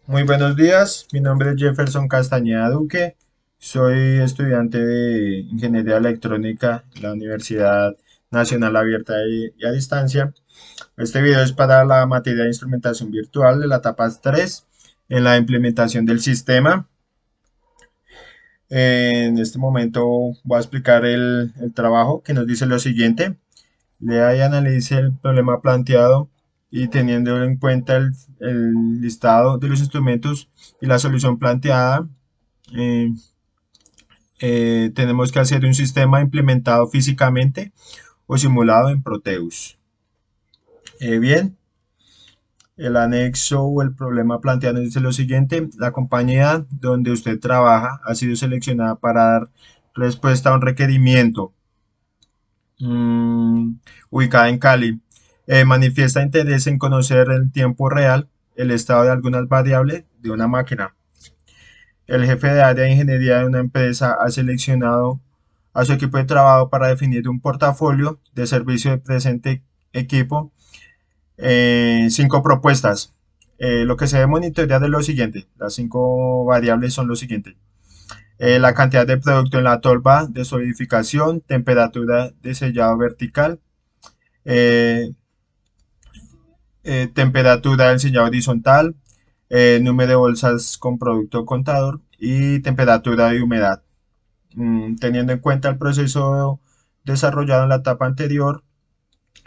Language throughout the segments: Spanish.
Muy buenos días, mi nombre es Jefferson Castañeda Duque, soy estudiante de Ingeniería Electrónica en la Universidad Nacional Abierta y a Distancia. Este video es para la materia de instrumentación virtual de la etapa 3 en la implementación del sistema. En este momento voy a explicar el trabajo que nos dice lo siguiente. Lea y analice el problema planteado y teniendo en cuenta el listado de los instrumentos y la solución planteada, eh, tenemos que hacer un sistema implementado físicamente o simulado en Proteus. Bien, el anexo o el problema planteado dice lo siguiente: la compañía donde usted trabaja ha sido seleccionada para dar respuesta a un requerimiento mm, ubicada en Cali. Manifiesta interés en conocer en tiempo real el estado de algunas variables de una máquina. El jefe de área de ingeniería de una empresa ha seleccionado a su equipo de trabajo para definir un portafolio de servicio de presente equipo. Cinco propuestas. Lo que se debe monitorear es lo siguiente. Las cinco variables son lo siguiente. La cantidad de producto en la tolva de solidificación, temperatura de sellado vertical, eh, temperatura del sellado horizontal, número de bolsas con producto contador y temperatura de humedad. Teniendo en cuenta el proceso desarrollado en la etapa anterior,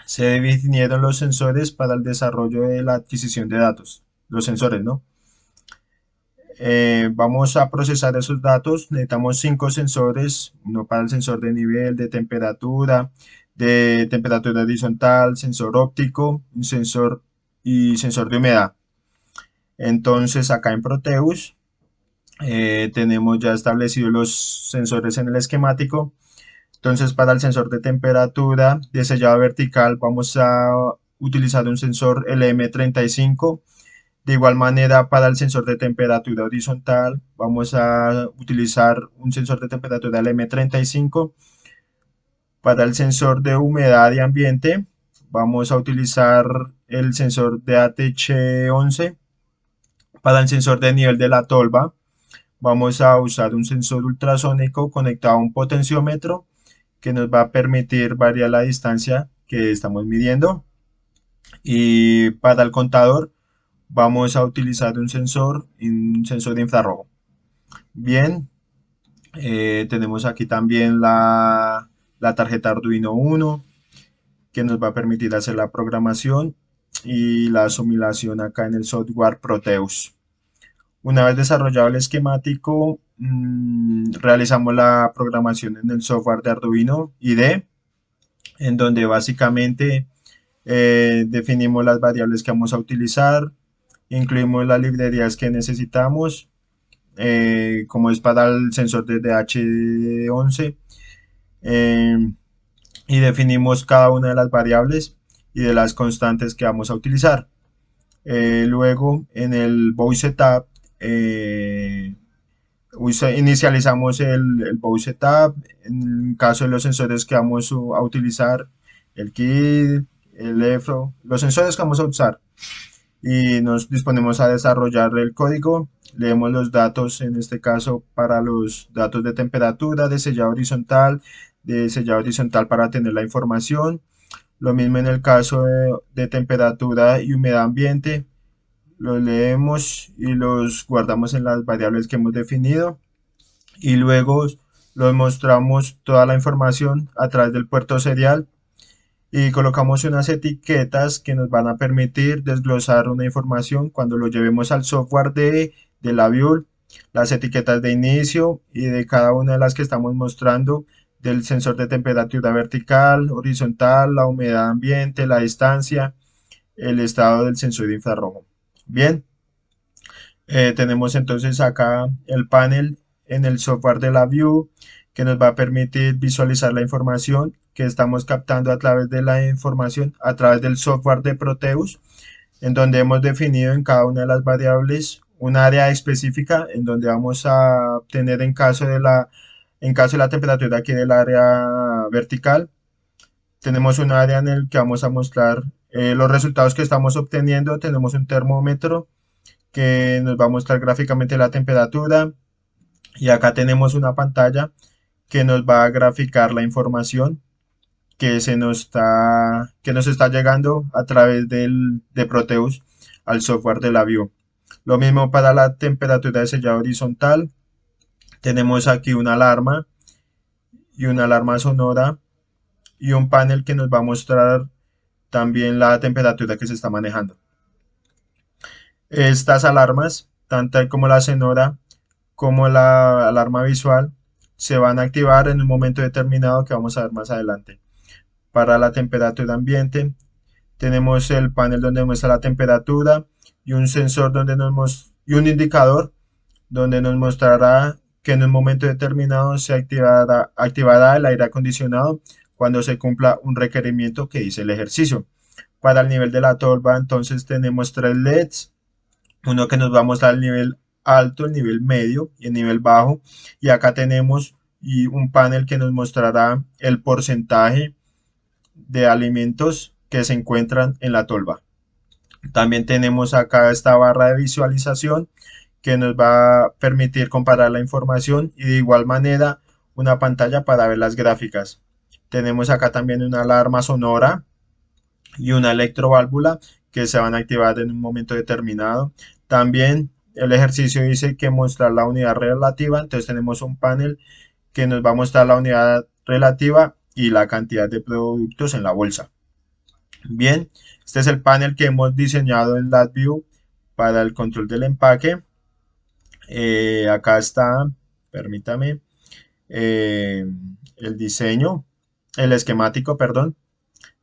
se definieron los sensores para el desarrollo de la adquisición de datos. Los sensores, ¿no? Vamos a procesar esos datos. Necesitamos cinco sensores, uno para el sensor de nivel, de temperatura horizontal, sensor óptico, un sensor y sensor de humedad. Entonces, acá en Proteus tenemos ya establecidos los sensores en el esquemático. Entonces, para el sensor de temperatura de sellado vertical, vamos a utilizar un sensor LM35. De igual manera, para el sensor de temperatura horizontal, vamos a utilizar un sensor de temperatura LM35. Para el sensor de humedad y ambiente, vamos a utilizar el sensor de ATH11. Para el sensor de nivel de la tolva, vamos a usar un sensor ultrasónico conectado a un potenciómetro que nos va a permitir variar la distancia que estamos midiendo. Y para el contador vamos a utilizar un sensor de infrarrojo. Bien, tenemos aquí también la tarjeta Arduino Uno que nos va a permitir hacer la programación y la asimilación acá en el software Proteus. Una vez desarrollado el esquemático, realizamos la programación en el software de Arduino IDE, en donde básicamente definimos las variables que vamos a utilizar, incluimos las librerías que necesitamos, como es para el sensor de DH11, eh, y definimos cada una de las variables y de las constantes que vamos a utilizar. Luego, en el Bow Setup, inicializamos el Bow Setup. En caso de los sensores que vamos a utilizar, el kit, el EFRO, los sensores que vamos a usar, y nos disponemos a desarrollar el código. Leemos los datos, en este caso para los datos de temperatura, de sellado horizontal para tener la información. Lo mismo en el caso de temperatura y humedad ambiente. Los leemos y los guardamos en las variables que hemos definido. Y luego los mostramos toda la información a través del puerto serial y colocamos unas etiquetas que nos van a permitir desglosar una información cuando lo llevemos al software de la Build, las etiquetas de inicio y de cada una de las que estamos mostrando, del sensor de temperatura vertical, horizontal, la humedad ambiente, la distancia, el estado del sensor de infrarrojo. Bien, tenemos entonces acá el panel en el software de la View que nos va a permitir visualizar la información que estamos captando a través de la información, a través del software de Proteus, en donde hemos definido en cada una de las variables un área específica en donde vamos a obtener en caso de la temperatura aquí del área vertical. Tenemos un área en el que vamos a mostrar los resultados que estamos obteniendo. Tenemos un termómetro que nos va a mostrar gráficamente la temperatura, y acá tenemos una pantalla que nos va a graficar la información que nos está llegando a través de Proteus al software de la View. Lo mismo para la temperatura de sellado horizontal. Tenemos aquí una alarma y una alarma sonora y un panel que nos va a mostrar también la temperatura que se está manejando. Estas alarmas, tanto como la sonora como la alarma visual, se van a activar en un momento determinado que vamos a ver más adelante. Para la temperatura ambiente, tenemos el panel donde muestra la temperatura y un sensor y un indicador donde nos mostrará que en un momento determinado se activará el aire acondicionado cuando se cumpla un requerimiento que dice el ejercicio. Para el nivel de la tolva, entonces tenemos tres LEDs, uno que nos va a mostrar el nivel alto, el nivel medio y el nivel bajo, y acá tenemos un panel que nos mostrará el porcentaje de alimentos que se encuentran en la tolva. También tenemos acá esta barra de visualización que nos va a permitir comparar la información, y de igual manera una pantalla para ver las gráficas. Tenemos acá también una alarma sonora y una electroválvula que se van a activar en un momento determinado. También el ejercicio dice que mostrar la unidad relativa, entonces tenemos un panel que nos va a mostrar la unidad relativa y la cantidad de productos en la bolsa. Bien, este es el panel que hemos diseñado en LabVIEW para el control del empaque. Acá está, permítame, el diseño, el esquemático, perdón.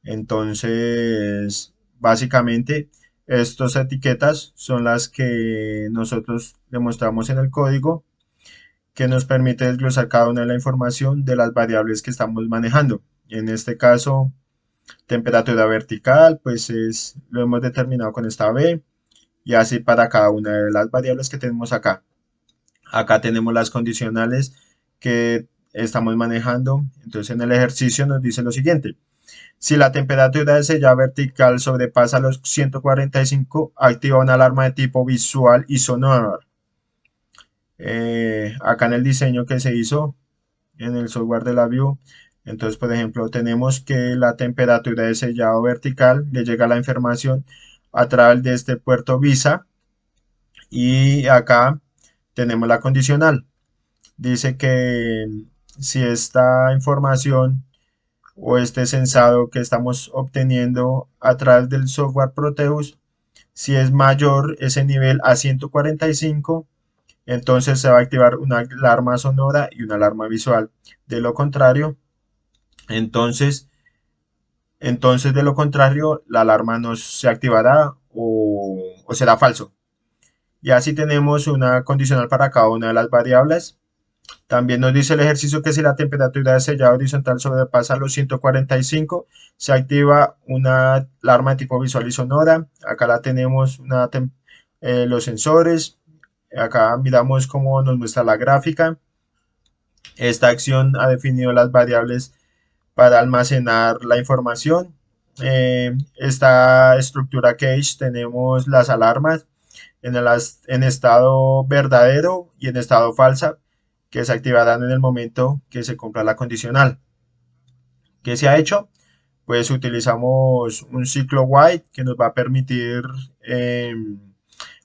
Entonces, básicamente, estas etiquetas son las que nosotros demostramos en el código, que nos permite desglosar cada una de la información de las variables que estamos manejando. En este caso, temperatura vertical, pues lo hemos determinado con esta B, y así para cada una de las variables que tenemos acá. Acá tenemos las condicionales que estamos manejando. Entonces en el ejercicio nos dice lo siguiente: si la temperatura de sellado vertical sobrepasa los 145, activa una alarma de tipo visual y sonora. Acá en el diseño que se hizo en el software de la View, entonces por ejemplo tenemos que la temperatura de sellado vertical le llega la información a través de este puerto VISA, y acá tenemos la condicional. Dice que si esta información o este sensado que estamos obteniendo a través del software Proteus, si es mayor ese nivel a 145, entonces se va a activar una alarma sonora y una alarma visual. De lo contrario, entonces, la alarma no se activará o será falso. Y así tenemos una condicional para cada una de las variables. También nos dice el ejercicio que si la temperatura de sellado horizontal sobrepasa los 145, se activa una alarma de tipo visual y sonora. Acá la tenemos los sensores. Acá miramos cómo nos muestra la gráfica. Esta acción ha definido las variables para almacenar la información. Esta estructura cache tenemos las alarmas en estado verdadero y en estado falsa, que se activarán en el momento que se cumpla la condicional. ¿Qué se ha hecho? Pues utilizamos un ciclo while que nos va a permitir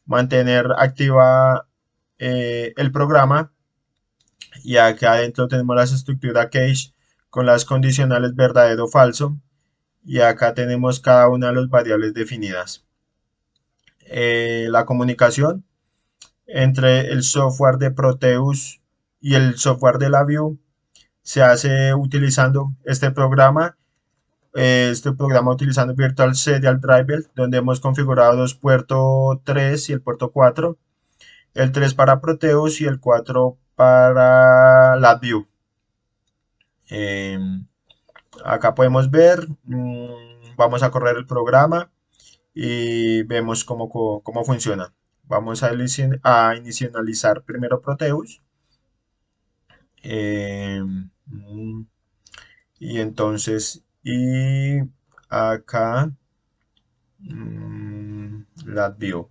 mantener activa el programa, y acá adentro tenemos la estructura cache con las condicionales verdadero o falso, y acá tenemos cada una de las variables definidas. La comunicación entre el software de Proteus y el software de la View se hace utilizando este programa utilizando Virtual Serial Driver, donde hemos configurado dos puertos 3 y el puerto 4, el 3 para Proteus y el 4 para la View. Acá podemos ver, vamos a correr el programa y vemos cómo funciona. Vamos a inicializar primero Proteus. Y entonces, acá la View.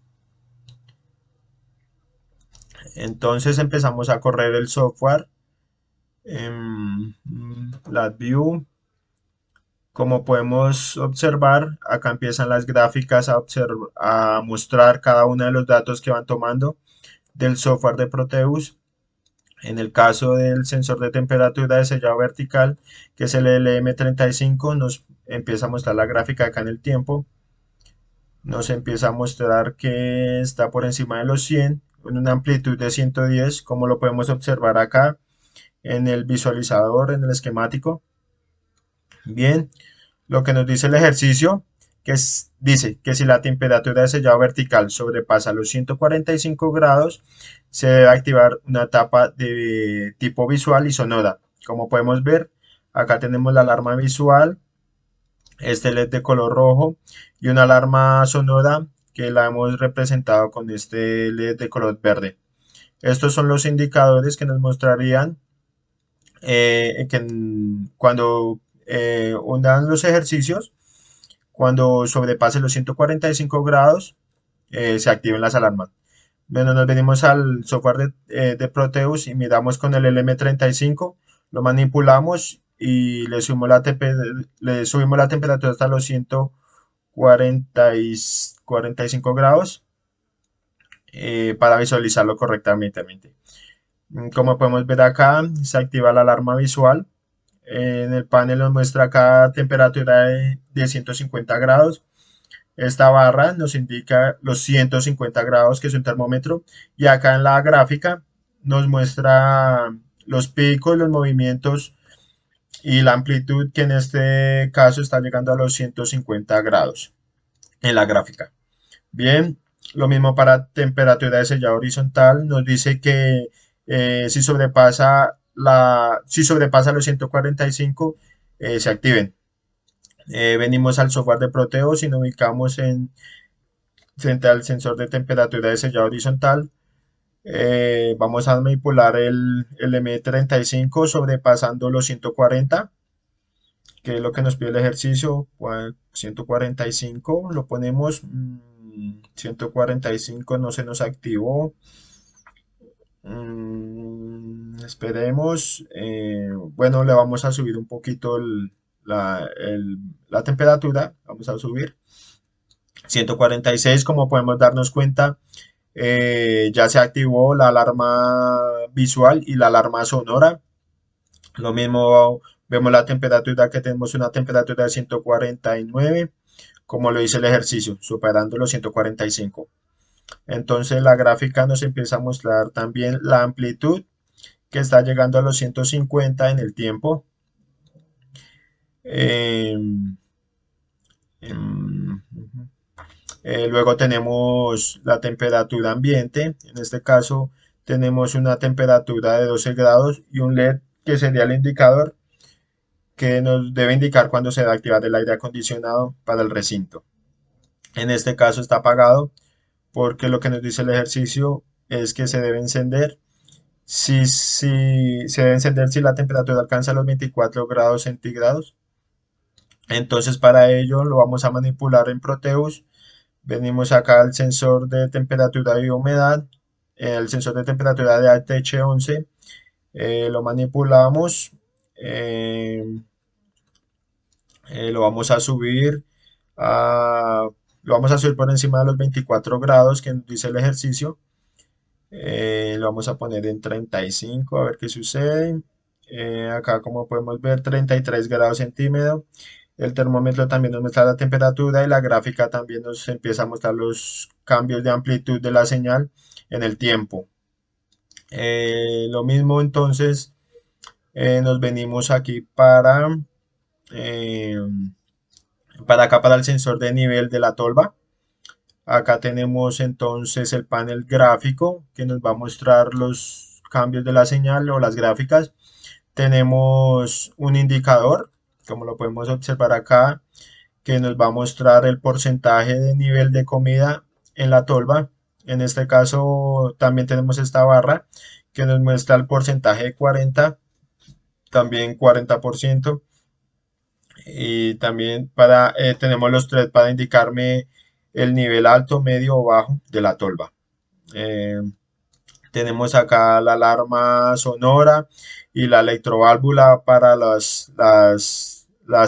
Entonces empezamos a correr el software. LabVIEW. Como podemos observar, acá empiezan las gráficas a mostrar cada uno de los datos que van tomando del software de Proteus. En el caso del sensor de temperatura de sellado vertical, que es el LM35, nos empieza a mostrar la gráfica acá en el tiempo. Nos empieza a mostrar que está por encima de los 100, en una amplitud de 110, como lo podemos observar acá en el visualizador, en el esquemático. Bien, lo que nos dice el ejercicio, dice que si la temperatura de sellado vertical sobrepasa los 145 grados, se debe activar una etapa de tipo visual y sonora. Como podemos ver, acá tenemos la alarma visual, este LED de color rojo y una alarma sonora que la hemos representado con este LED de color verde. Estos son los indicadores que nos mostrarían cuando hundan los ejercicios, cuando sobrepase los 145 grados, se activen las alarmas. Bueno, nos venimos al software de Proteus y miramos con el LM35, lo manipulamos y le subimos la temperatura hasta los 145 grados para visualizarlo correctamente. Como podemos ver acá, se activa la alarma visual. En el panel nos muestra acá temperatura de 150 grados. Esta barra nos indica los 150 grados, que es un termómetro. Y acá en la gráfica nos muestra los picos, los movimientos y la amplitud, que en este caso está llegando a los 150 grados en la gráfica. Bien, lo mismo para temperatura de sellado horizontal. Nos dice que si sobrepasa los 145, se activen. Venimos al software de Proteus y nos ubicamos frente al sensor de temperatura de sellado horizontal. Vamos a manipular el M35 sobrepasando los 140, que es lo que nos pide el ejercicio. 145 lo ponemos. 145 no se nos activó. Esperemos. Bueno, le vamos a subir un poquito la temperatura. Vamos a subir 146. Como podemos darnos cuenta, ya se activó la alarma visual y la alarma sonora. Lo mismo, vemos la temperatura, que tenemos una temperatura de 149, como lo dice el ejercicio, superando los 145. Entonces la gráfica nos empieza a mostrar también la amplitud, que está llegando a los 150 en el tiempo. Luego tenemos la temperatura ambiente. En este caso tenemos una temperatura de 12 grados y un LED, que sería el indicador que nos debe indicar cuando se va a activar el aire acondicionado para el recinto. En este caso está apagado, porque lo que nos dice el ejercicio es que se debe encender se debe encender si la temperatura alcanza los 24 grados centígrados. Entonces, para ello lo vamos a manipular en Proteus. Venimos acá al sensor de temperatura y humedad, el sensor de temperatura de ATH11, lo manipulamos, lo vamos a subir lo vamos a subir por encima de los 24 grados que nos dice el ejercicio. Lo vamos a poner en 35, a ver qué sucede. Acá, como podemos ver, 33 grados centímetros. El termómetro también nos muestra la temperatura y la gráfica también nos empieza a mostrar los cambios de amplitud de la señal en el tiempo. Lo mismo, entonces nos venimos aquí eh, para el sensor de nivel de la tolva. Acá tenemos entonces el panel gráfico, que nos va a mostrar los cambios de la señal o las gráficas. Tenemos un indicador, como lo podemos observar acá, que nos va a mostrar el porcentaje de nivel de comida en la tolva. En este caso también tenemos esta barra que nos muestra el porcentaje de 40, también 40%. Y también tenemos los tres para indicarme el nivel alto, medio o bajo de la tolva. Tenemos acá la alarma sonora y la electroválvula para las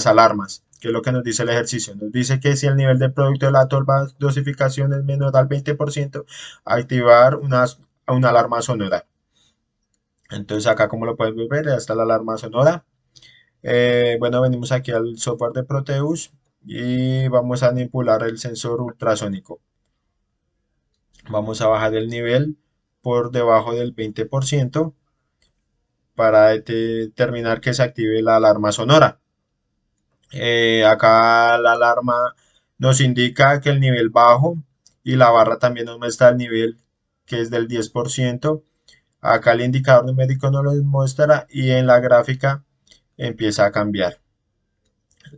alarmas, que es lo que nos dice el ejercicio. Nos dice que si el nivel de producto de la tolva dosificación es menor al 20%, activar una alarma sonora. Entonces acá como lo pueden ver, ya está la alarma sonora. Bueno, venimos aquí al software de Proteus y vamos a manipular el sensor ultrasónico. Vamos a bajar el nivel por debajo del 20% para determinar que se active la alarma sonora. Acá la alarma nos indica que el nivel bajo y la barra también nos muestra el nivel que es del 10%. Acá el indicador numérico nos lo muestra y en la gráfica empieza a cambiar.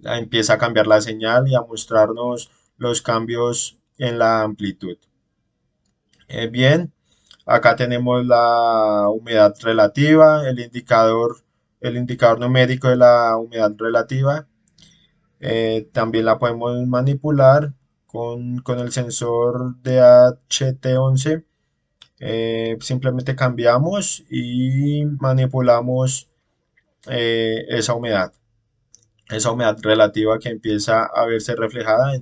Empieza a cambiar la señal y a mostrarnos los cambios en la amplitud. Bien, acá tenemos la humedad relativa, el indicador numérico de la humedad relativa. También la podemos manipular con el sensor DHT11. Simplemente cambiamos y manipulamos esa humedad relativa que empieza a verse reflejada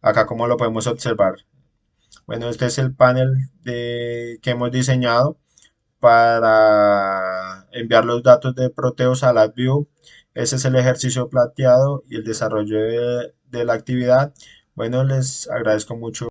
acá como lo podemos observar. Bueno, este es el panel que hemos diseñado para enviar los datos de Proteus a LabVIEW. Ese es el ejercicio planteado y el desarrollo de la actividad. Bueno, les agradezco mucho.